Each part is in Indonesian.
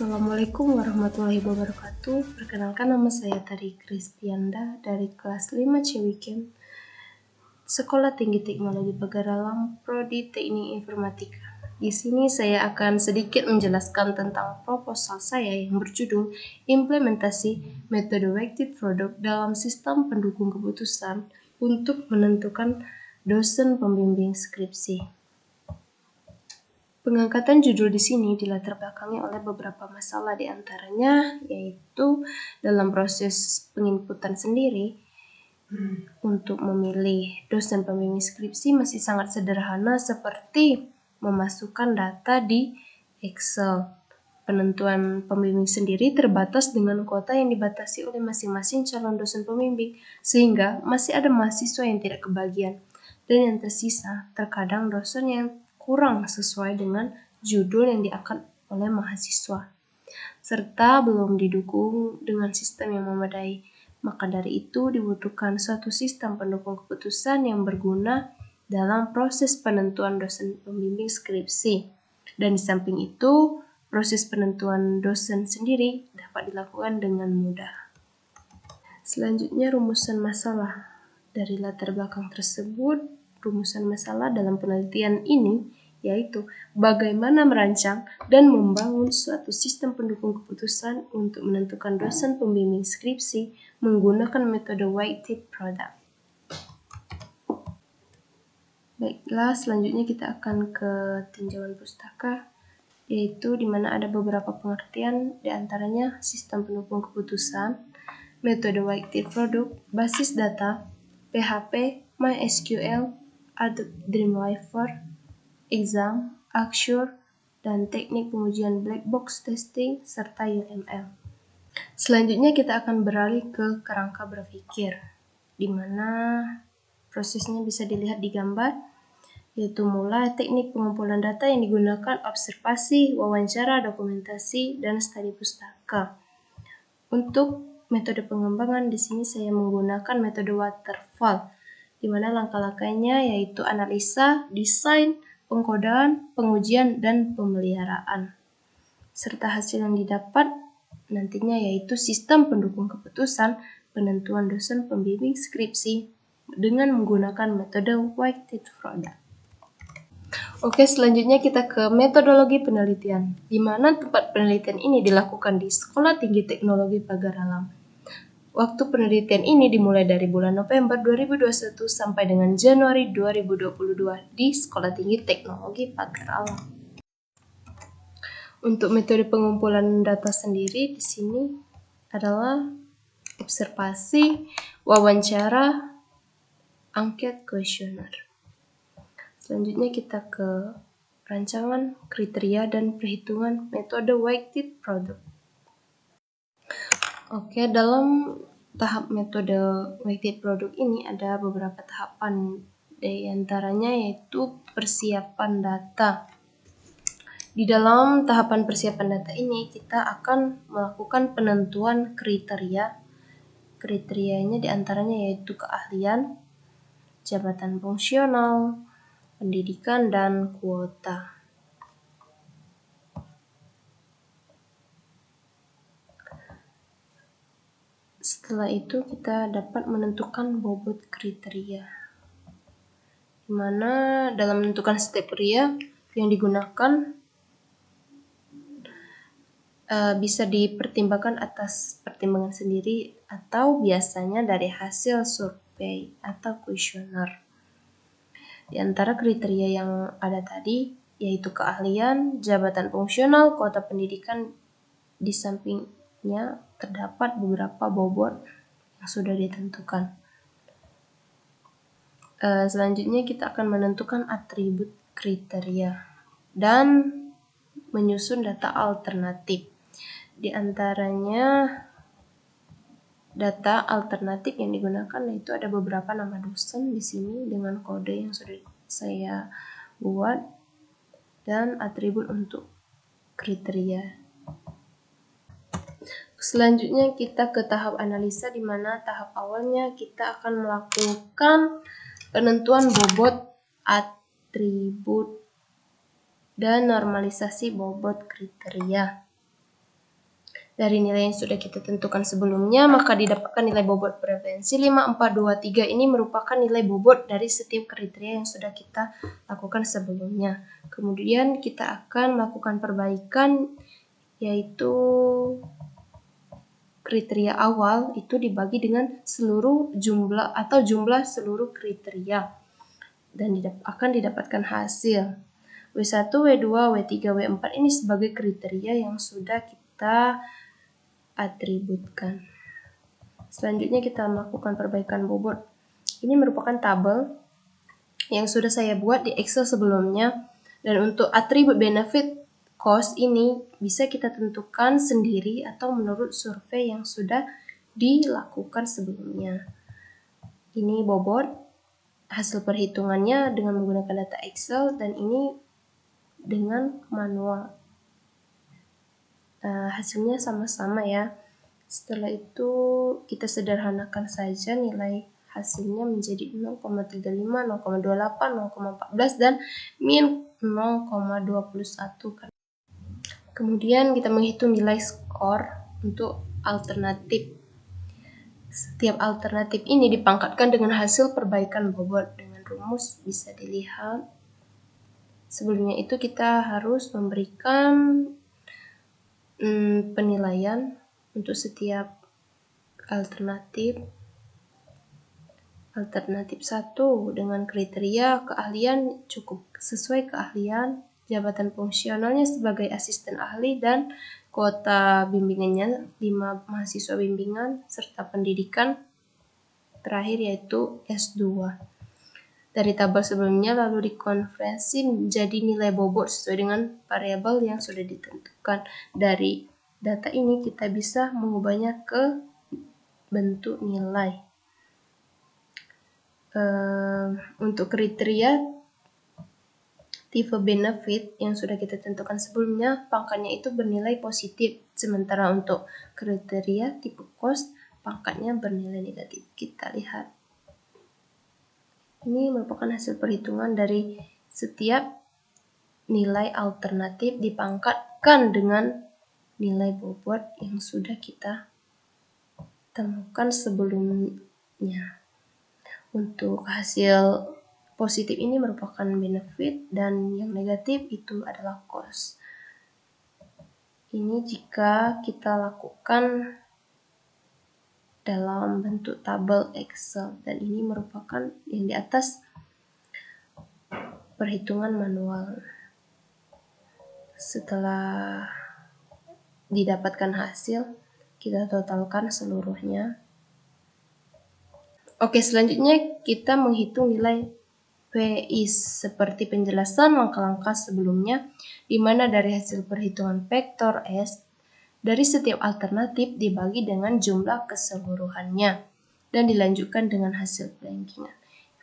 Assalamualaikum warahmatullahi wabarakatuh. Perkenalkan, nama saya Tari Kristianda dari kelas 5 Cewiken, Sekolah Tinggi Teknologi Pagaralam, Prodi Teknik Informatika. Di sini saya akan sedikit menjelaskan tentang proposal saya yang berjudul Implementasi Metode Weighted Product dalam Sistem Pendukung Keputusan untuk menentukan dosen pembimbing skripsi. Pengangkatan judul di sini dilatar belakangi oleh beberapa masalah, di antaranya yaitu dalam proses penginputan sendiri untuk memilih dosen pembimbing skripsi masih sangat sederhana, seperti memasukkan data di Excel. Penentuan pembimbing sendiri terbatas dengan kuota yang dibatasi oleh masing-masing calon dosen pembimbing, sehingga masih ada mahasiswa yang tidak kebagian, dan yang tersisa terkadang dosen yang kurang sesuai dengan judul yang diangkat oleh mahasiswa, serta belum didukung dengan sistem yang memadai. Maka dari itu dibutuhkan suatu sistem pendukung keputusan yang berguna dalam proses penentuan dosen pembimbing skripsi. Dan di samping itu, proses penentuan dosen sendiri dapat dilakukan dengan mudah. Selanjutnya, rumusan masalah. Dari latar belakang tersebut, rumusan masalah dalam penelitian ini yaitu bagaimana merancang dan membangun suatu sistem pendukung keputusan untuk menentukan dosen pembimbing skripsi menggunakan metode weighted product. Baiklah, selanjutnya kita akan ke tinjauan pustaka, yaitu di mana ada beberapa pengertian, di antaranya sistem pendukung keputusan, metode weighted product, basis data, PHP, MySQL, Adobe Dreamweaver, exam, Axure, dan teknik pengujian black box testing, serta UML. Selanjutnya kita akan beralih ke kerangka berpikir, di mana prosesnya bisa dilihat di gambar, yaitu mulai teknik pengumpulan data yang digunakan observasi, wawancara, dokumentasi, dan studi pustaka. Untuk metode pengembangan di sini saya menggunakan metode waterfall, di mana langkah-langkahnya yaitu analisa, desain, pengkodaan, pengujian, dan pemeliharaan. Serta hasil yang didapat nantinya yaitu sistem pendukung keputusan penentuan dosen pembimbing skripsi dengan menggunakan metode weighted product. Oke, selanjutnya kita ke metodologi penelitian, di mana tempat penelitian ini dilakukan di Sekolah Tinggi Teknologi Pagaralam. Waktu penelitian ini dimulai dari bulan November 2021 sampai dengan Januari 2022 di Sekolah Tinggi Teknologi Pagaralam. Untuk metode pengumpulan data sendiri di sini adalah observasi, wawancara, angket, kuesioner. Selanjutnya kita ke rancangan, kriteria, dan perhitungan metode weighted product. Oke, dalam tahap metode weighted product ini ada beberapa tahapan, di antaranya yaitu persiapan data. Di dalam tahapan persiapan data ini kita akan melakukan penentuan kriteria. Kriterianya di antaranya yaitu keahlian, jabatan fungsional, pendidikan, dan kuota. Setelah itu kita dapat menentukan bobot kriteria, di mana dalam menentukan setiap kriteria yang digunakan bisa dipertimbangkan atas pertimbangan sendiri atau biasanya dari hasil survei atau kuesioner. Di antara kriteria yang ada tadi yaitu keahlian, jabatan fungsional, kuota pendidikan. Di sampingnya terdapat beberapa bobot yang sudah ditentukan. Selanjutnya kita akan menentukan atribut kriteria dan menyusun data alternatif. Di antaranya data alternatif yang digunakan yaitu ada beberapa nama dosen di sini dengan kode yang sudah saya buat dan atribut untuk kriteria. Selanjutnya kita ke tahap analisa, di mana tahap awalnya kita akan melakukan penentuan bobot atribut dan normalisasi bobot kriteria. dari nilai yang sudah kita tentukan sebelumnya, maka didapatkan nilai bobot preferensi 5, 4, 2, 3 ini merupakan nilai bobot dari setiap kriteria yang sudah kita lakukan sebelumnya. Kemudian kita akan melakukan perbaikan, yaitu kriteria awal itu dibagi dengan seluruh jumlah atau jumlah seluruh kriteria dan akan didapatkan hasil. W1, W2, W3, W4 ini sebagai kriteria yang sudah kita atributkan. Selanjutnya kita melakukan perbaikan bobot. Ini merupakan tabel yang sudah saya buat di Excel sebelumnya, dan untuk atribut benefit cost ini bisa kita tentukan sendiri atau menurut survei yang sudah dilakukan sebelumnya. Ini bobot, hasil perhitungannya dengan menggunakan data Excel, dan ini dengan manual. Hasilnya sama-sama ya. Setelah itu kita sederhanakan saja nilai hasilnya menjadi 0,35, 0,28, 0,14 dan min 0,21. Kemudian kita menghitung nilai skor untuk alternatif. Setiap alternatif ini dipangkatkan dengan hasil perbaikan bobot. Dengan rumus bisa dilihat. Sebelumnya itu kita harus memberikan penilaian untuk setiap alternatif. Alternatif 1 dengan kriteria keahlian cukup sesuai keahlian, jabatan fungsionalnya sebagai asisten ahli, dan kuota bimbingannya 5 mahasiswa bimbingan, serta pendidikan terakhir yaitu S2. Dari tabel sebelumnya lalu dikonversi menjadi nilai bobot sesuai dengan variabel yang sudah ditentukan. Dari data ini kita bisa mengubahnya ke bentuk nilai. Untuk kriteria tipe benefit yang sudah kita tentukan sebelumnya, pangkatnya itu bernilai positif, sementara untuk kriteria tipe cost pangkatnya bernilai negatif. Kita lihat. Ini merupakan hasil perhitungan dari setiap nilai alternatif dipangkatkan dengan nilai bobot yang sudah kita temukan sebelumnya. Untuk hasil positif ini merupakan benefit dan yang negatif itu adalah cost. Ini jika kita lakukan dalam bentuk tabel Excel, dan ini merupakan yang di atas perhitungan manual. Setelah didapatkan hasil, kita totalkan seluruhnya. Oke, selanjutnya kita menghitung nilai PI seperti penjelasan langkah-langkah sebelumnya, di mana dari hasil perhitungan vektor S dari setiap alternatif dibagi dengan jumlah keseluruhannya dan dilanjutkan dengan hasil rankingan.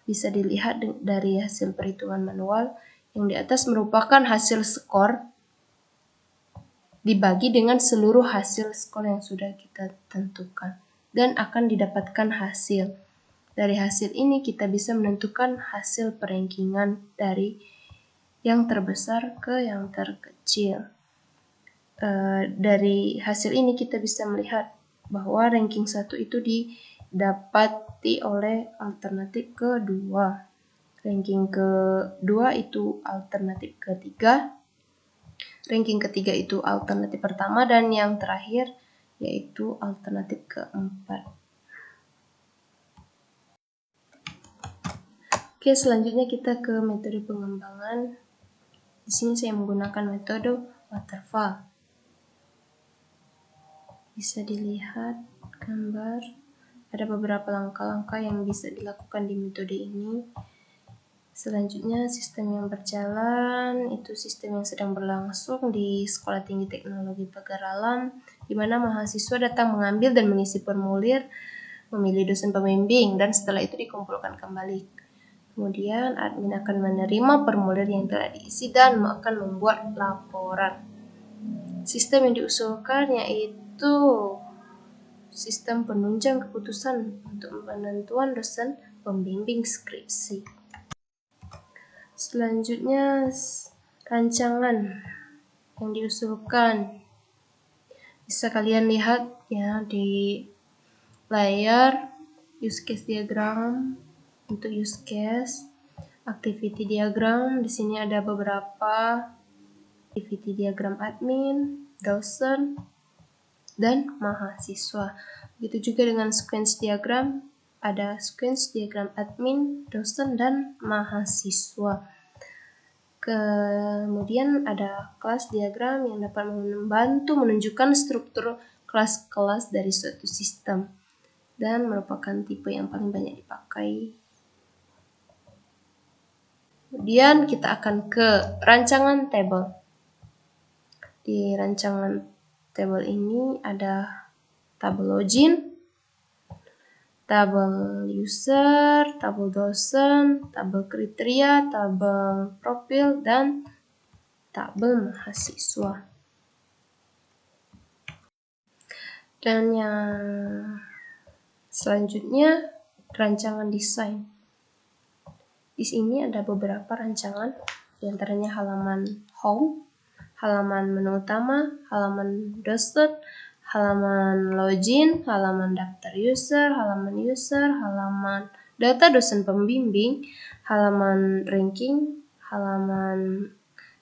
Bisa dilihat dari hasil perhitungan manual yang di atas merupakan hasil skor dibagi dengan seluruh hasil skor yang sudah kita tentukan dan akan didapatkan hasil. Dari hasil ini kita bisa menentukan hasil perankingan dari yang terbesar ke yang terkecil. Dari hasil ini kita bisa melihat bahwa ranking 1 itu didapati oleh alternatif kedua. Ranking kedua itu alternatif ketiga. Ranking ketiga itu alternatif pertama, dan yang terakhir yaitu alternatif keempat. Oke, selanjutnya kita ke metode pengembangan. Di sini saya menggunakan metode waterfall. Bisa dilihat gambar, ada beberapa langkah-langkah yang bisa dilakukan di metode ini. Selanjutnya, sistem yang berjalan itu sistem yang sedang berlangsung di Sekolah Tinggi Teknologi Pagar Alam, di mana mahasiswa datang mengambil dan mengisi formulir, memilih dosen pembimbing, dan setelah itu dikumpulkan kembali. Kemudian admin akan menerima formulir yang telah diisi dan akan membuat laporan. Sistem yang diusulkan yaitu sistem penunjang keputusan untuk penentuan dosen pembimbing skripsi. Selanjutnya, rancangan yang diusulkan Bisa kalian lihat ya di layar use case diagram untuk use case, activity diagram. Di sini ada beberapa activity diagram admin, dosen, dan mahasiswa. Begitu juga dengan sequence diagram, ada sequence diagram admin, dosen, dan mahasiswa. Kemudian ada kelas diagram yang dapat membantu menunjukkan struktur kelas-kelas dari suatu sistem dan merupakan tipe yang paling banyak dipakai. Kemudian kita akan ke rancangan tabel. Di rancangan tabel ini ada tabel login, tabel user, tabel dosen, tabel kriteria, tabel profil, dan tabel mahasiswa. Dan yang selanjutnya, rancangan desain. Di sini ada beberapa rancangan, diantaranya halaman home, halaman menu utama, halaman dosen, halaman login, halaman daftar user, halaman data dosen pembimbing, halaman ranking, halaman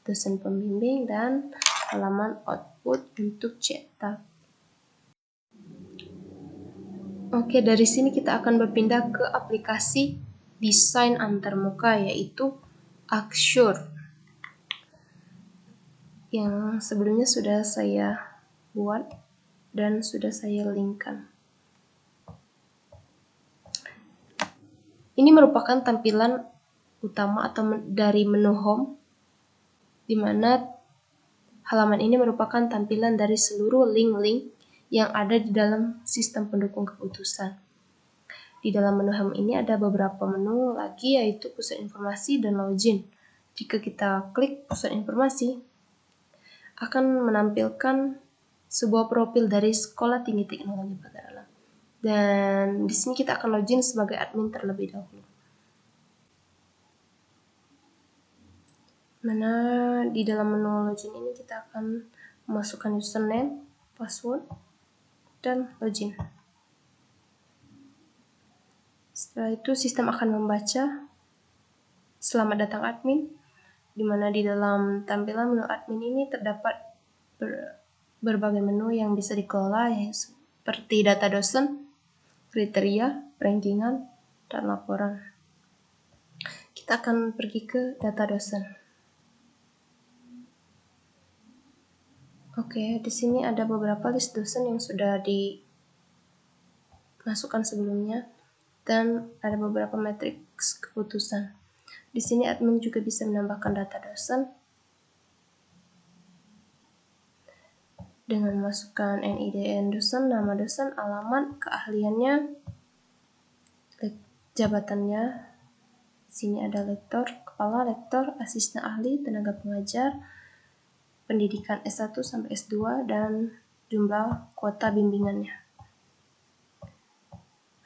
dosen pembimbing, dan halaman output untuk cetak. Oke, dari sini kita akan berpindah ke aplikasi desain antarmuka, yaitu Axure, yang sebelumnya sudah saya buat dan sudah saya linkkan. Ini merupakan tampilan utama atau dari menu home, di mana halaman ini merupakan tampilan dari seluruh link-link yang ada di dalam sistem pendukung keputusan. Di dalam menu home ini ada beberapa menu lagi, yaitu pusat informasi dan login. Jika kita klik pusat informasi, akan menampilkan sebuah profil dari Sekolah Tinggi Teknologi Pagar Alam. Dan di sini kita akan login sebagai admin terlebih dahulu. Mana di dalam menu login ini kita akan memasukkan username, password, dan login. Setelah itu sistem akan membaca selamat datang admin, di mana di dalam tampilan menu admin ini terdapat berbagai menu yang bisa dikelola, yaitu seperti data dosen, kriteria, rankingan, dan laporan. Kita akan pergi ke data dosen. Oke, di sini ada beberapa list dosen yang sudah dimasukkan sebelumnya, dan ada beberapa matriks keputusan. Di sini admin juga bisa menambahkan data dosen dengan memasukkan NIDN dosen, nama dosen, alamat, keahliannya, jabatannya. Di sini ada lektor, kepala lektor, asisten ahli, tenaga pengajar, pendidikan S1 sampai S2, dan jumlah kuota bimbingannya.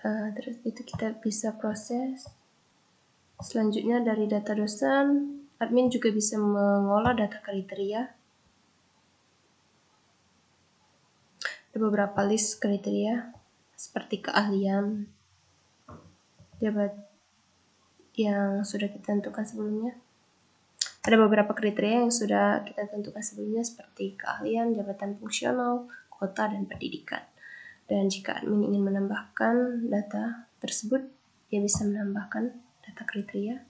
Terus itu kita bisa proses. Selanjutnya dari data dosen, admin juga bisa mengolah data kriteria. Ada beberapa list kriteria seperti keahlian, jabat yang sudah kita tentukan sebelumnya. Ada beberapa kriteria yang sudah kita tentukan sebelumnya seperti keahlian, jabatan fungsional, kuota, dan pendidikan. Dan jika admin ingin menambahkan data tersebut, dia bisa menambahkan data kriteria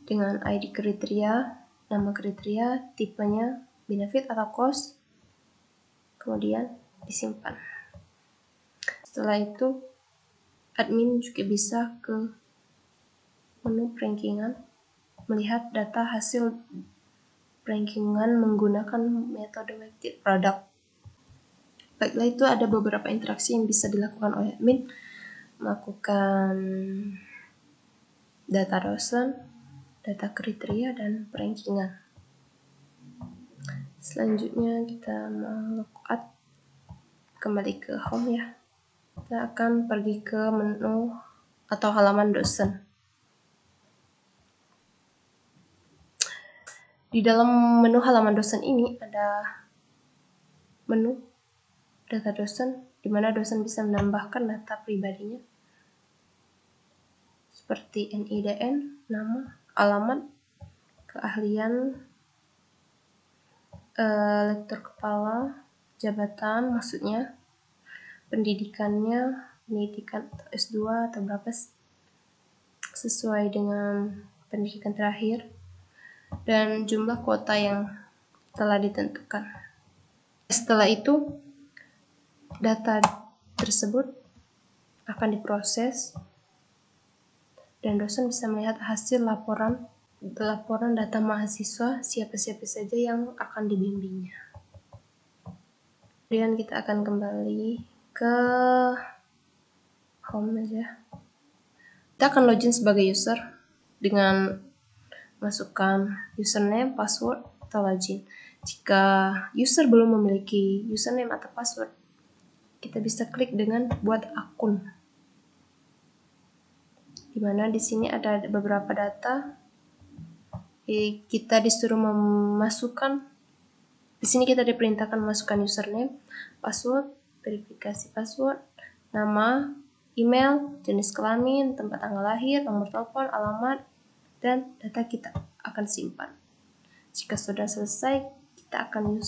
dengan ID kriteria, nama kriteria, tipenya, benefit atau cost, kemudian disimpan. Setelah itu, admin juga bisa ke menu rankingan, melihat data hasil rankingan menggunakan metode weighted product. Baiklah, itu ada beberapa interaksi yang bisa dilakukan oleh admin, melakukan data dosen, data kriteria, dan rankingan. Selanjutnya kita mau logout, kembali ke home ya. Kita akan pergi ke menu atau halaman dosen. Di dalam menu halaman dosen ini ada menu data dosen, di mana dosen bisa menambahkan data pribadinya seperti NIDN, nama, alamat, keahlian, lektor kepala, jabatan maksudnya, pendidikannya, pendidikan S2 atau berapa sesuai dengan pendidikan terakhir, dan jumlah kuota yang telah ditentukan. Setelah itu, data tersebut akan diproses dan dosen bisa melihat hasil laporan data mahasiswa siapa-siapa saja yang akan dibimbingnya. Kemudian kita akan kembali ke home aja. Kita akan login sebagai user dengan masukkan username, password, atau login. Jika user belum memiliki username atau password, kita bisa klik dengan buat akun. Dimana di sini ada beberapa data. Kita disuruh memasukkan. Di sini kita diperintahkan memasukkan username, password, verifikasi password, nama, email, jenis kelamin, tempat tanggal lahir, nomor telepon, alamat, dan data kita akan simpan. Jika sudah selesai, kita akan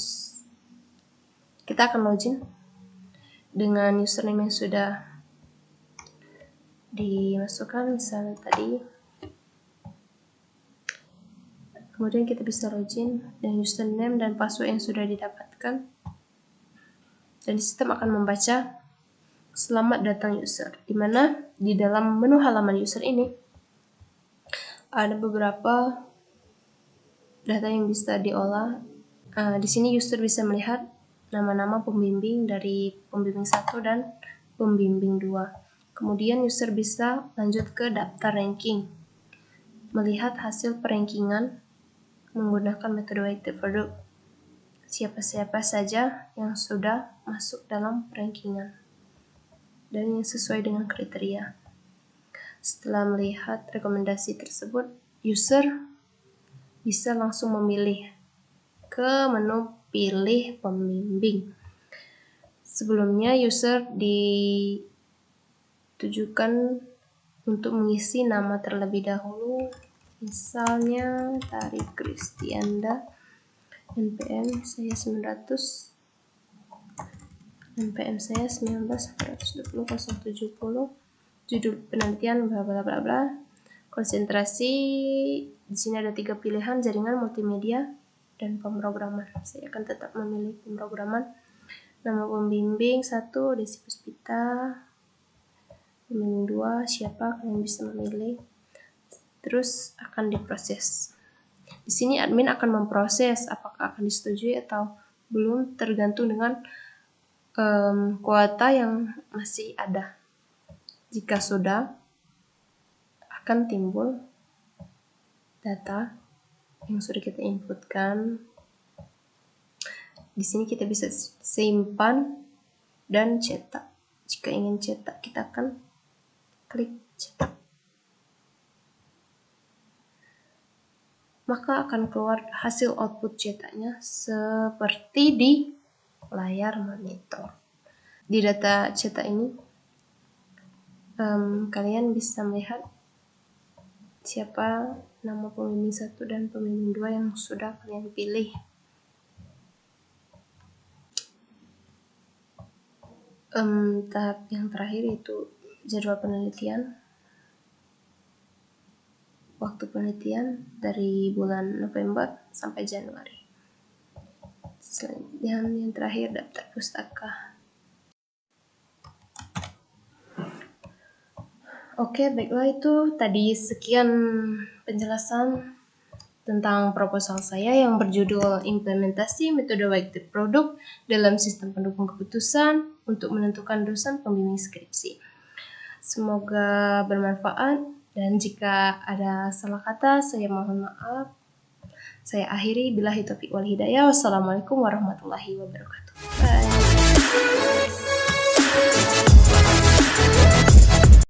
login dengan username yang sudah dimasukkan, misalnya tadi. Kemudian kita bisa login dengan username dan password yang sudah didapatkan. Dan sistem akan membaca selamat datang user, di mana di dalam menu halaman user ini ada beberapa data yang bisa diolah. Di sini user bisa melihat nama-nama pembimbing dari pembimbing 1 dan pembimbing 2. Kemudian user bisa lanjut ke daftar ranking, melihat hasil perankingan menggunakan metode weighted product. Siapa-siapa saja yang sudah masuk dalam rankingan dan yang sesuai dengan kriteria. Setelah melihat rekomendasi tersebut, user bisa langsung memilih ke menu pilih pembimbing. Sebelumnya user ditujukan untuk mengisi nama terlebih dahulu, misalnya Tari Kristianda, NPM saya 900, NPM saya 19/120/070, judul penelitian bla bla bla bla. Konsentrasi di sini ada 3 pilihan, jaringan, multimedia, dan pemrograman. Saya akan tetap memilih pemrograman. Nama pembimbing 1 Desi Puspita, pembimbing 2 siapa, kalian bisa memilih. Terus akan diproses. Di sini admin akan memproses apakah akan disetujui atau belum, tergantung dengan kuota yang masih ada. Jika sudah, akan timbul data yang sudah kita inputkan. Di sini kita bisa simpan dan cetak. Jika ingin cetak, kita akan klik cetak. Maka akan keluar hasil output cetaknya seperti di layar monitor. Di data cetak ini, kalian bisa melihat siapa nama pembimbing 1 dan pembimbing 2 yang sudah kalian pilih. Tahap yang terakhir yaitu jadwal penelitian. Waktu penelitian dari bulan November sampai Januari. Dan yang terakhir daftar pustaka. Oke, baiklah, itu tadi sekian penjelasan tentang proposal saya yang berjudul implementasi metode weighted product dalam sistem pendukung keputusan untuk menentukan dosen pembimbing skripsi. Semoga bermanfaat. Dan jika ada salah kata, saya mohon maaf. Saya akhiri, billahi taufiq wal hidayah. Wassalamualaikum warahmatullahi wabarakatuh. Bye.